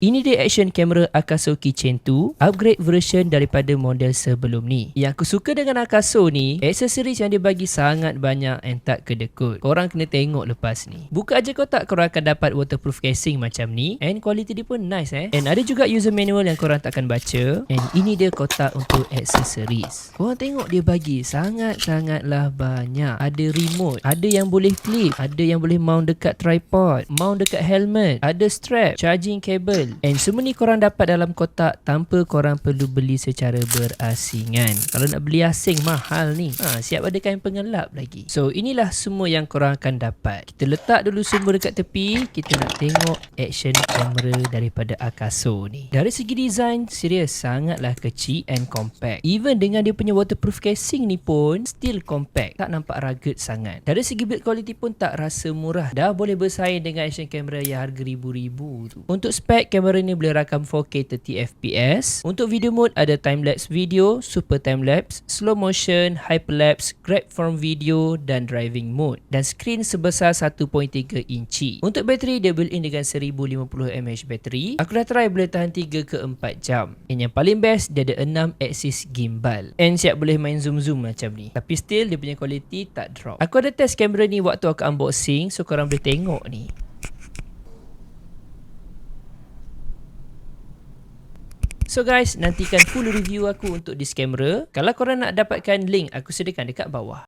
Ini dia action camera Akaso Keychain 2, upgrade version daripada model sebelum ni. Yang aku suka dengan Akaso ni, aksesoris yang dia bagi sangat banyak and tak kedekut. Korang kena tengok lepas ni. Buka aja kotak, korang akan dapat waterproof casing macam ni, and quality dia pun nice And ada juga user manual yang korang takkan baca. And ini dia kotak untuk aksesoris. Korang tengok dia bagi sangat-sangatlah banyak. Ada remote, ada yang boleh clip, ada yang boleh mount dekat tripod, mount dekat helmet, ada strap, charging cable. And semua ni korang dapat dalam kotak tanpa korang perlu beli secara berasingan. Kalau nak beli asing mahal ni. Siap ada kain pengelap lagi. So inilah semua yang korang akan dapat. Kita letak dulu semua dekat tepi. Kita nak tengok action camera daripada Akaso ni. Dari segi design, serius sangatlah kecil and compact. Even dengan dia punya waterproof casing ni pun still compact. Tak nampak rugged sangat. Dari segi build quality pun tak rasa murah. Dah boleh bersaing dengan action camera yang harga ribu-ribu tu. Untuk spek, kamera ni boleh rakam 4K 30fps. Untuk video mode ada time-lapse video, super time-lapse, slow motion, hyperlapse, grab from video dan driving mode. Dan skrin sebesar 1.3 inci. Untuk bateri, dia built in dengan 1050mAh bateri. Aku dah try boleh tahan 3 ke 4 jam. And yang paling best, dia ada 6 axis gimbal. And siap boleh main zoom-zoom macam ni. Tapi still, dia punya quality tak drop. Aku ada test kamera ni waktu aku unboxing, so korang boleh tengok ni. So guys, nantikan full review aku untuk this camera. Kalau korang nak dapatkan link, aku sediakan dekat bawah.